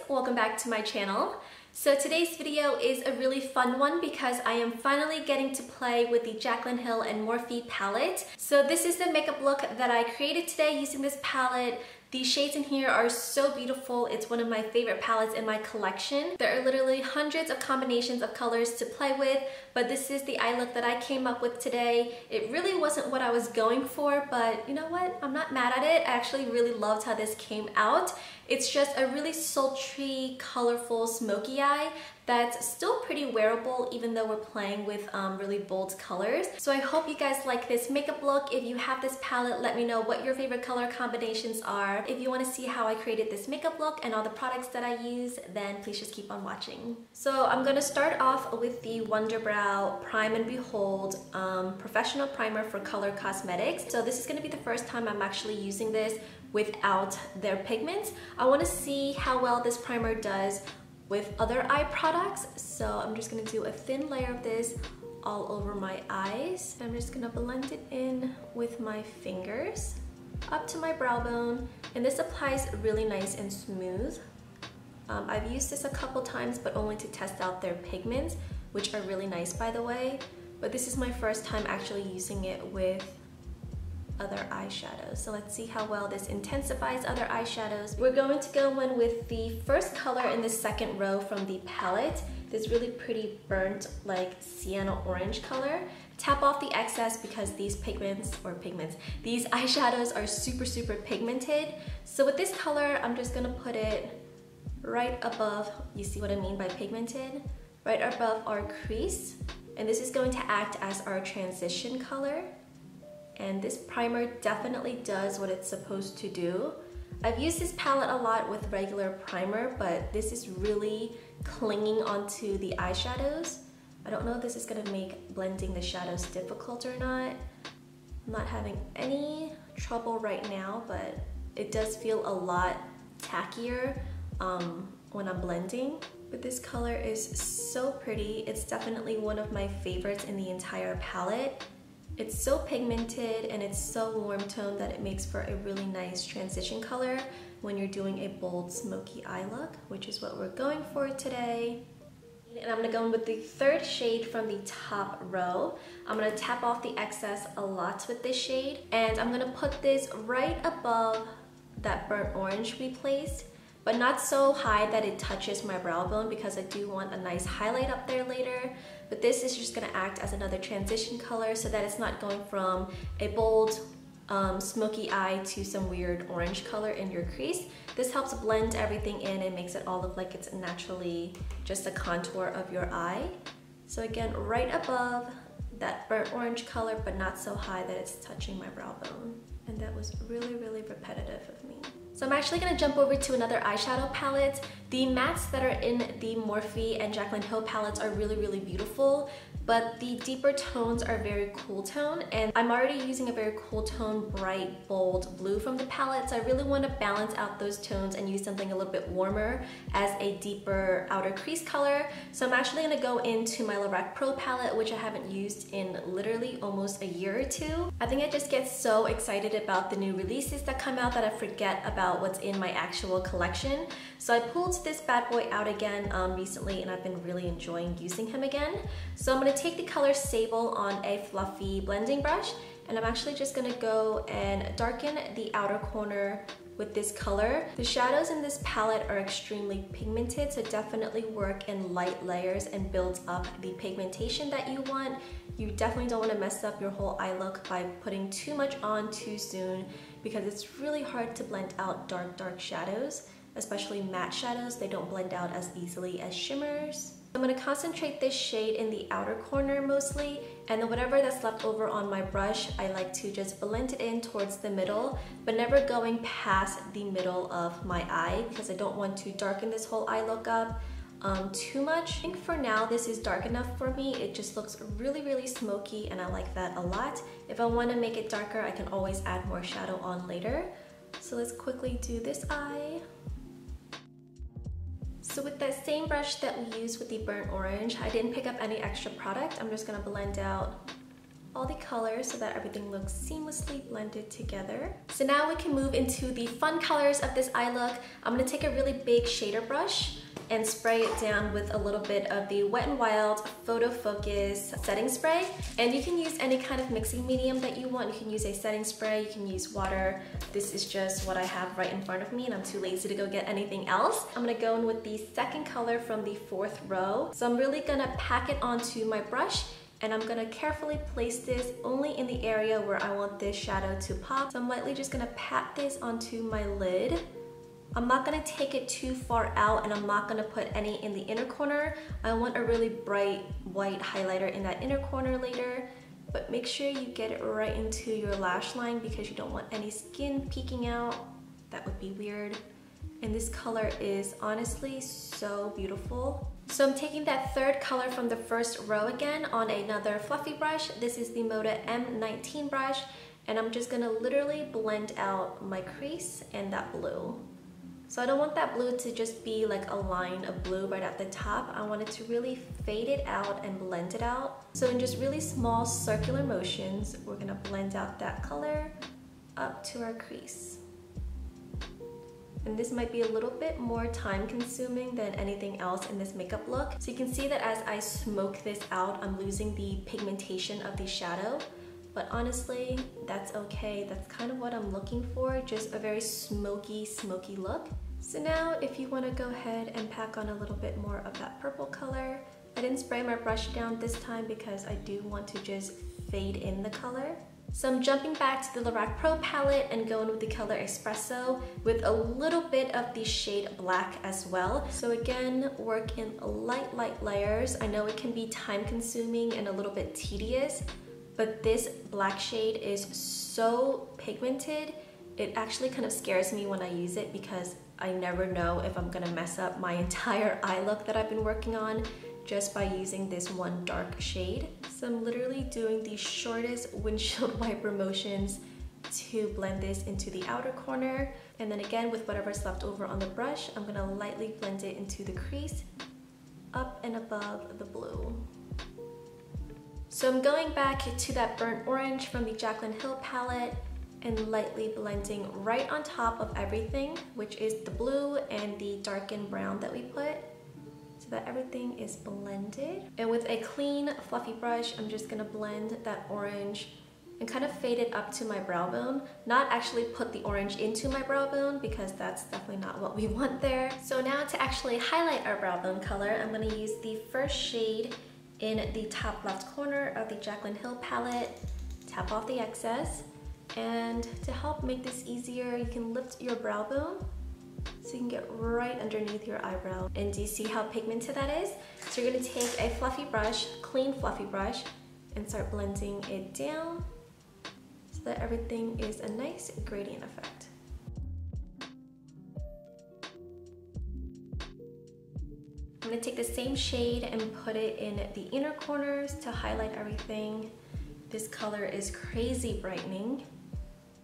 welcome back to my channel. So today's video is a really fun one because I am finally getting to play with the Jaclyn Hill and Morphe palette. So this is the makeup look that I created today using this palette. The shades in here are so beautiful. It's one of my favorite palettes in my collection. There are literally hundreds of combinations of colors to play with, but this is the eye look that I came up with today. It really wasn't what I was going for, but you know what? I'm not mad at it. I actually really loved how this came out. It's just a really sultry, colorful, smoky eye that's still pretty wearable even though we're playing with really bold colors. So I hope you guys like this makeup look. If you have this palette, let me know what your favorite color combinations are. If you want to see how I created this makeup look and all the products that I use, then please just keep on watching. So I'm going to start off with the Wonder Brow Prime and Behold Professional Primer for Color Cosmetics. So this is going to be the first time I'm actually using this without their pigments. I want to see how well this primer does with other eye products. So I'm just gonna do a thin layer of this all over my eyes. I'm just gonna blend it in with my fingers up to my brow bone. And this applies really nice and smooth. I've used this a couple times, but only to test out their pigments, which are really nice by the way. But this is my first time actually using it with other eyeshadows. So let's see how well this intensifies other eyeshadows. We're going to go in with the first color in the second row from the palette. This really pretty burnt like sienna orange color. Tap off the excess because these these eyeshadows are super pigmented. So with this color, I'm just gonna put it right above, you see what I mean by pigmented? Right above our crease. And this is going to act as our transition color. And this primer definitely does what it's supposed to do. I've used this palette a lot with regular primer, but this is really clinging onto the eyeshadows. I don't know if this is gonna make blending the shadows difficult or not. I'm not having any trouble right now, but it does feel a lot tackier when I'm blending. But this color is so pretty. It's definitely one of my favorites in the entire palette. It's so pigmented and it's so warm toned that it makes for a really nice transition color when you're doing a bold smoky eye look, which is what we're going for today. And I'm gonna go in with the third shade from the top row. I'm gonna tap off the excess a lot with this shade, and I'm gonna put this right above that burnt orange we placed, but not so high that it touches my brow bone because I do want a nice highlight up there later. But this is just gonna act as another transition color so that it's not going from a bold smoky eye to some weird orange color in your crease. This helps blend everything in and makes it all look like it's naturally just a contour of your eye. So again, right above that burnt orange color, but not so high that it's touching my brow bone. And that was really repetitive of me. So I'm actually gonna jump over to another eyeshadow palette. The mattes that are in the Morphe and Jaclyn Hill palettes are really beautiful, but the deeper tones are very cool tone, and I'm already using a very cool tone, bright, bold blue from the palette, so I really want to balance out those tones and use something a little bit warmer as a deeper outer crease color. So I'm actually going to go into my Lorac Pro palette, which I haven't used in literally almost a year or two. I think I just get so excited about the new releases that come out that I forget about what's in my actual collection. So I pulled this bad boy out again recently, and I've been really enjoying using him again. So I'm going to take the color Sable on a fluffy blending brush, and I'm actually just going to go and darken the outer corner with this color. The shadows in this palette are extremely pigmented, so definitely work in light layers and build up the pigmentation that you want. You definitely don't want to mess up your whole eye look by putting too much on too soon, because it's really hard to blend out dark shadows, especially matte shadows. They don't blend out as easily as shimmers. I'm going to concentrate this shade in the outer corner mostly, and then whatever that's left over on my brush, I like to just blend it in towards the middle, but never going past the middle of my eye because I don't want to darken this whole eye look up too much. I think for now this is dark enough for me. It just looks really smoky, and I like that a lot. If I want to make it darker, I can always add more shadow on later. So let's quickly do this eye. So with that same brush that we used with the burnt orange, I didn't pick up any extra product. I'm just gonna blend out all the colors so that everything looks seamlessly blended together. So now we can move into the fun colors of this eye look. I'm gonna take a really big shader brush and spray it down with a little bit of the Wet n Wild Photo Focus setting spray. And you can use any kind of mixing medium that you want. You can use a setting spray, you can use water. This is just what I have right in front of me and I'm too lazy to go get anything else. I'm gonna go in with the second color from the 4th row. So I'm really gonna pack it onto my brush and I'm gonna carefully place this only in the area where I want this shadow to pop. So I'm lightly just gonna pat this onto my lid. I'm not gonna take it too far out and I'm not gonna put any in the inner corner. I want a really bright white highlighter in that inner corner later, but make sure you get it right into your lash line because you don't want any skin peeking out. That would be weird. And this color is honestly so beautiful. So I'm taking that 3rd color from the 1st row again on another fluffy brush. This is the Moda M19 brush, and I'm just gonna literally blend out my crease and that blue. So I don't want that blue to just be like a line of blue right at the top. I want it to really fade it out and blend it out. So in just really small circular motions, we're gonna blend out that color up to our crease. And this might be a little bit more time consuming than anything else in this makeup look. So you can see that as I smoke this out, I'm losing the pigmentation of the shadow. But honestly, that's okay. That's kind of what I'm looking for, just a very smoky look. So now if you want to go ahead and pack on a little bit more of that purple color. I didn't spray my brush down this time because I do want to just fade in the color. So I'm jumping back to the Lorac Pro palette and going with the color Espresso with a little bit of the shade Black as well. So again, work in light layers. I know it can be time consuming and a little bit tedious, but this black shade is so pigmented, it actually kind of scares me when I use it because I never know if I'm gonna mess up my entire eye look that I've been working on just by using this one dark shade. So I'm literally doing the shortest windshield wiper motions to blend this into the outer corner. And then again, with whatever's left over on the brush, I'm gonna lightly blend it into the crease, up and above the blue. So I'm going back to that burnt orange from the Jaclyn Hill palette and lightly blending right on top of everything, which is the blue and the darkened brown that we put, so that everything is blended. And with a clean, fluffy brush, I'm just gonna blend that orange and kind of fade it up to my brow bone. Not actually put the orange into my brow bone because that's definitely not what we want there. So now to actually highlight our brow bone color, I'm gonna use the first shade in the top left corner of the Jaclyn Hill palette. Tap off the excess, and to help make this easier, you can lift your brow bone so you can get right underneath your eyebrow. And do you see how pigmented that is? So you're gonna take a fluffy brush, clean fluffy brush, and start blending it down so that everything is a nice gradient effect. I'm gonna take the same shade and put it in the inner corners to highlight everything. This color is crazy brightening.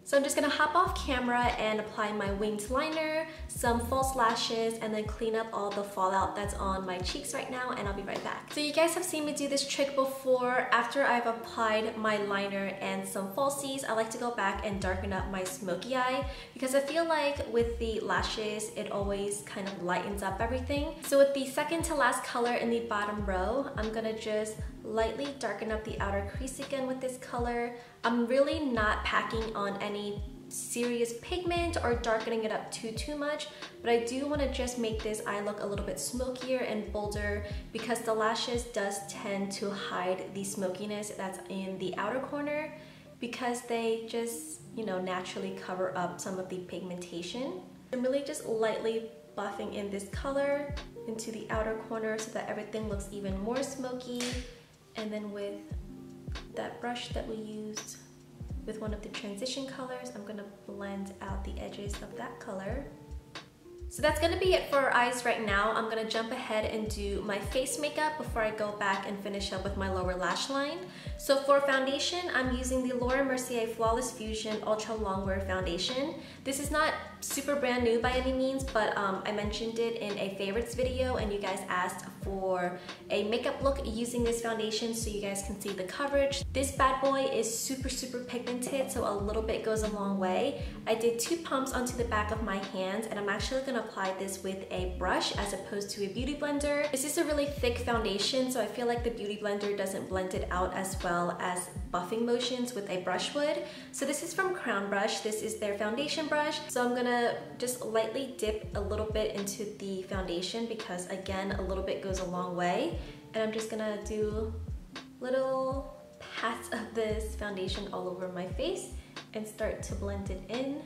So I'm just gonna hop off camera and apply my winged liner, some false lashes, and then clean up all the fallout that's on my cheeks right now, and I'll be right back. So you guys have seen me do this trick before. After I've applied my liner and some falsies, I like to go back and darken up my smoky eye because I feel like with the lashes, it always kind of lightens up everything. So with the second to last color in the bottom row, I'm gonna just lightly darken up the outer crease again with this color. I'm really not packing on any serious pigment or darkening it up too much, but I do want to just make this eye look a little bit smokier and bolder because the lashes does tend to hide the smokiness that's in the outer corner because they just, you know, naturally cover up some of the pigmentation. I'm really just lightly buffing in this color into the outer corner so that everything looks even more smoky. And then with that brush that we used with one of the transition colors, I'm gonna blend out the edges of that color. So that's gonna be it for our eyes right now. I'm gonna jump ahead and do my face makeup before I go back and finish up with my lower lash line. So for foundation, I'm using the Laura Mercier Flawless Fusion Ultra Longwear Foundation. This is not super brand new by any means, but I mentioned it in a favorites video and you guys asked for a makeup look using this foundation so you guys can see the coverage. This bad boy is super pigmented, so a little bit goes a long way. I did 2 pumps onto the back of my hands, and I'm actually gonna apply this with a brush as opposed to a beauty blender. This is a really thick foundation, so I feel like the beauty blender doesn't blend it out as well as buffing motions with a brush would. So this is from Crown Brush. This is their foundation brush. So I'm gonna just lightly dip a little bit into the foundation because again, a little bit goes a long way. And I'm just gonna do little pats of this foundation all over my face and start to blend it in.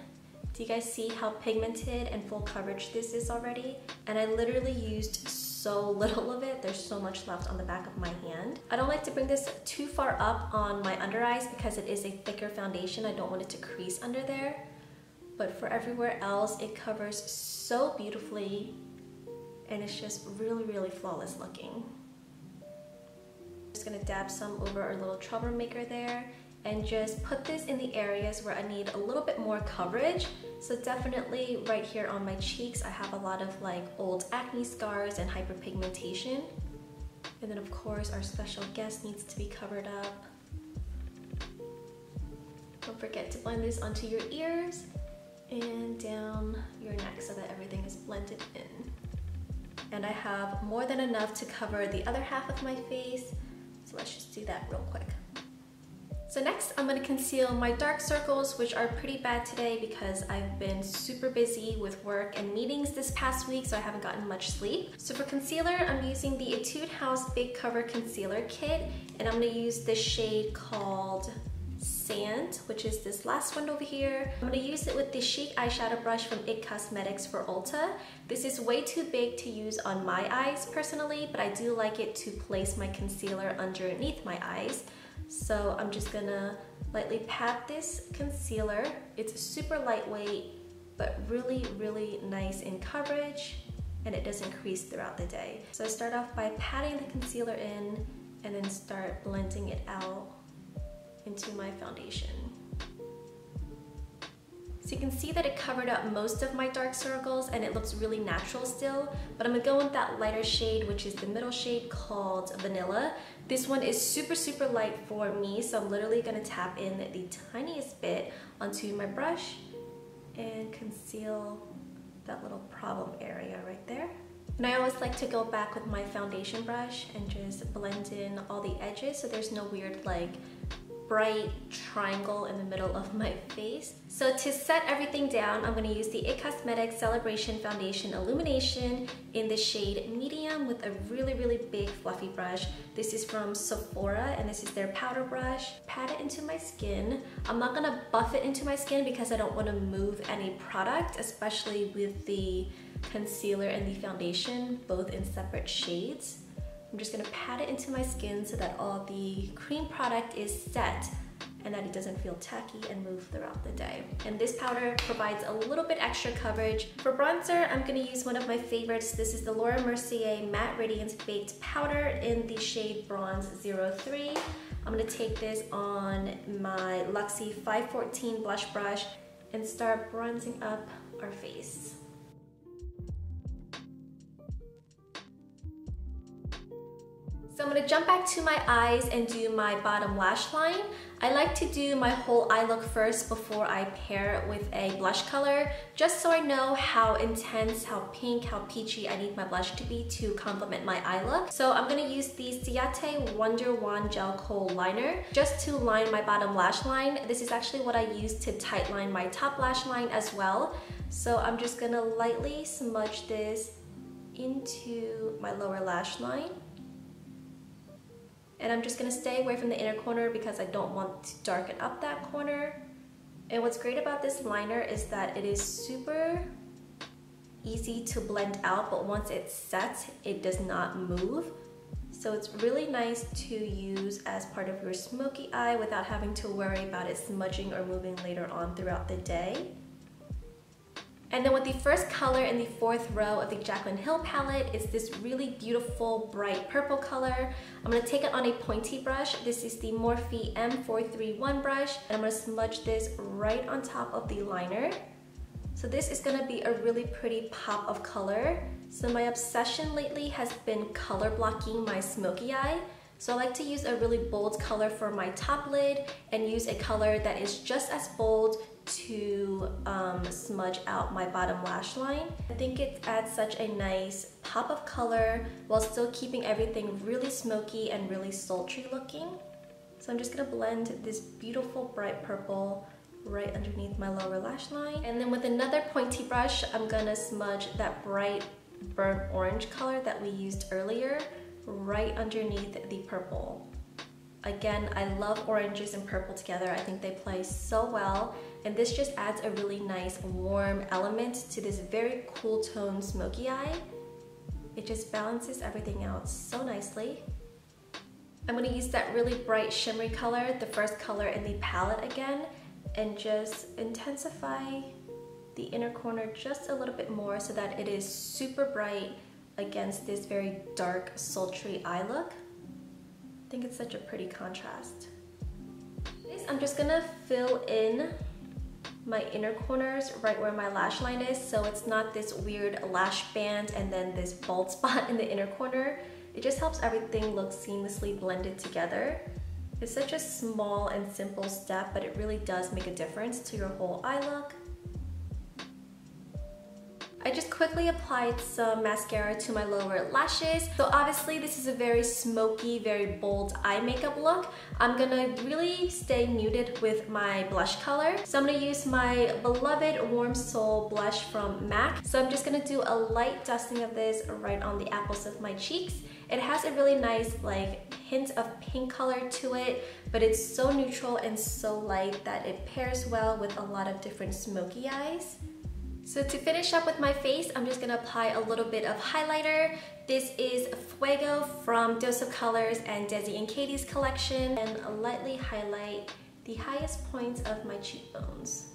Do you guys see how pigmented and full coverage this is already? And I literally used so little of it. There's so much left on the back of my hand. I don't like to bring this too far up on my under eyes because it is a thicker foundation. I don't want it to crease under there. But for everywhere else, it covers so beautifully and it's just really flawless looking. I'm just gonna dab some over our little troublemaker there and just put this in the areas where I need a little bit more coverage. So definitely right here on my cheeks, I have a lot of like old acne scars and hyperpigmentation. And then of course our special guest needs to be covered up. Don't forget to blend this onto your ears and down your neck so that everything is blended in. And I have more than enough to cover the other half of my face. So let's just do that real quick. So next, I'm going to conceal my dark circles, which are pretty bad today because I've been super busy with work and meetings this past week, so I haven't gotten much sleep. So for concealer, I'm using the Etude House Big Cover Concealer Kit, and I'm going to use this shade called Sand, which is this last one over here. I'm going to use it with the Chic eyeshadow brush from IT Cosmetics for Ulta. This is way too big to use on my eyes personally, but I do like it to place my concealer underneath my eyes. So I'm just gonna lightly pat this concealer. It's super lightweight, but really nice in coverage, and it doesn't crease throughout the day. So I start off by patting the concealer in and then start blending it out into my foundation. So you can see that it covered up most of my dark circles and it looks really natural still, but I'm gonna go with that lighter shade, which is the middle shade called Vanilla. This one is super light for me, so I'm literally gonna tap in the tiniest bit onto my brush and conceal that little problem area right there. And I always like to go back with my foundation brush and just blend in all the edges so there's no weird like bright triangle in the middle of my face. So to set everything down, I'm going to use the IT Cosmetics Celebration Foundation Illumination in the shade Medium with a really big fluffy brush. This is from Sephora and this is their powder brush. Pat it into my skin. I'm not going to buff it into my skin because I don't want to move any product, especially with the concealer and the foundation, both in separate shades. I'm just gonna pat it into my skin so that all the cream product is set and that it doesn't feel tacky and move throughout the day. And this powder provides a little bit extra coverage. For bronzer, I'm gonna use one of my favorites. This is the Laura Mercier Matte Radiance Baked Powder in the shade Bronze 03. I'm gonna take this on my Luxie 514 blush brush and start bronzing up our face. So I'm going to jump back to my eyes and do my bottom lash line. I like to do my whole eye look first before I pair it with a blush color, just so I know how intense, how pink, how peachy I need my blush to be to complement my eye look. So I'm going to use the Ciate Wonder Wand Gel Kohl Liner just to line my bottom lash line. This is actually what I use to tightline my top lash line as well. So I'm just going to lightly smudge this into my lower lash line. And I'm just gonna stay away from the inner corner because I don't want to darken up that corner. And what's great about this liner is that it is super easy to blend out, but once it's set, it does not move. So it's really nice to use as part of your smoky eye without having to worry about it smudging or moving later on throughout the day. And then with the first color in the fourth row of the Jaclyn Hill palette, it's this really beautiful bright purple color. I'm going to take it on a pointy brush. This is the Morphe M431 brush, and I'm going to smudge this right on top of the liner. So this is going to be a really pretty pop of color. So my obsession lately has been color blocking my smoky eye. So I like to use a really bold color for my top lid and use a color that is just as bold to smudge out my bottom lash line. I think it adds such a nice pop of color while still keeping everything really smoky and really sultry looking. So I'm just gonna blend this beautiful bright purple right underneath my lower lash line. And then with another pointy brush, I'm gonna smudge that bright burnt orange color that we used earlier right underneath the purple. Again, I love oranges and purple together. I think they play so well. And this just adds a really nice warm element to this very cool tone smoky eye. It just balances everything out so nicely. I'm gonna use that really bright shimmery color, the first color in the palette again, and just intensify the inner corner just a little bit more so that it is super bright against this very dark, sultry eye look. I think it's such a pretty contrast. I'm just gonna fill in my inner corners right where my lash line is, so it's not this weird lash band and then this bald spot in the inner corner. It just helps everything look seamlessly blended together. It's such a small and simple step, but it really does make a difference to your whole eye look. I just quickly applied some mascara to my lower lashes. So obviously this is a very smoky, very bold eye makeup look. I'm gonna really stay muted with my blush color. So I'm gonna use my beloved Warm Soul blush from MAC. So I'm just gonna do a light dusting of this right on the apples of my cheeks. It has a really nice like hint of pink color to it, but it's so neutral and so light that it pairs well with a lot of different smoky eyes. So to finish up with my face, I'm just gonna apply a little bit of highlighter. This is Fuego from Dose of Colors and Desi and Katie's collection, and lightly highlight the highest points of my cheekbones.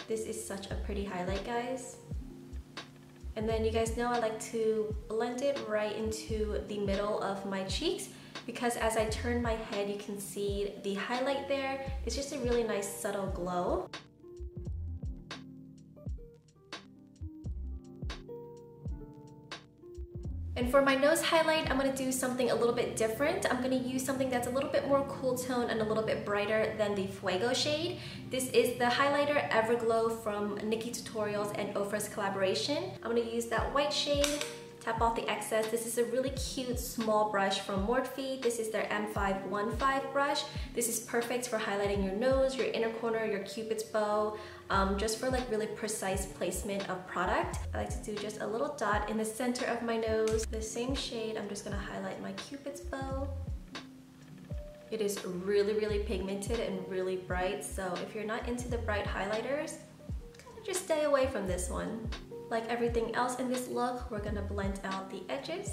This is such a pretty highlight, guys. And then you guys know I like to blend it right into the middle of my cheeks, because as I turn my head, you can see the highlight there. It's just a really nice subtle glow. And for my nose highlight, I'm gonna do something a little bit different. I'm gonna use something that's a little bit more cool tone and a little bit brighter than the Fuego shade. This is the highlighter Everglow from Nikki Tutorials and Ofra's collaboration. I'm gonna use that white shade, tap off the excess. This is a really cute small brush from Morphe. This is their M515 brush. This is perfect for highlighting your nose, your inner corner, your cupid's bow, just for like really precise placement of product. I like to do just a little dot in the center of my nose. The same shade, I'm just gonna highlight my cupid's bow. It is really, really pigmented and really bright, so if you're not into the bright highlighters, kind of just stay away from this one. Like everything else in this look, we're gonna blend out the edges.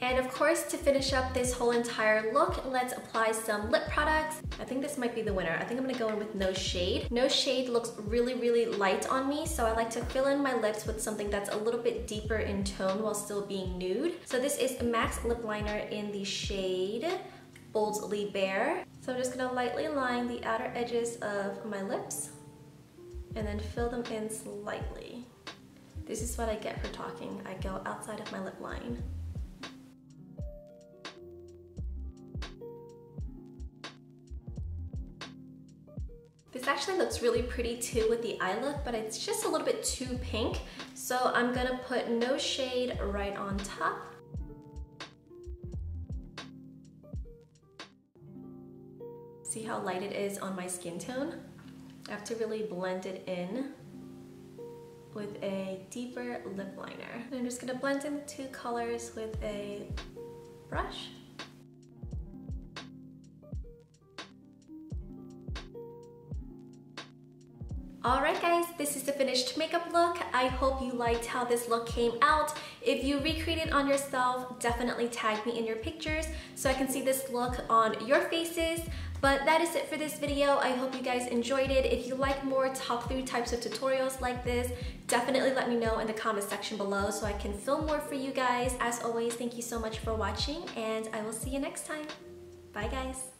And of course, to finish up this whole entire look, let's apply some lip products. I think this might be the winner. I think I'm gonna go in with No Shade. No Shade looks really, really light on me, so I like to fill in my lips with something that's a little bit deeper in tone while still being nude. So this is MAC's lip liner in the shade Boldly Bare. So I'm just gonna lightly line the outer edges of my lips and then fill them in slightly. This is what I get for talking. I go outside of my lip line. This actually looks really pretty too with the eye look, but it's just a little bit too pink. So I'm gonna put No Shade right on top. See how light it is on my skin tone? I have to really blend it in with a deeper lip liner. And I'm just gonna blend in the two colors with a brush. Alright guys, this is the finished makeup look. I hope you liked how this look came out. If you recreate it on yourself, definitely tag me in your pictures so I can see this look on your faces. But that is it for this video. I hope you guys enjoyed it. If you like more talk through types of tutorials like this, definitely let me know in the comment section below so I can film more for you guys. As always, thank you so much for watching, and I will see you next time. Bye guys.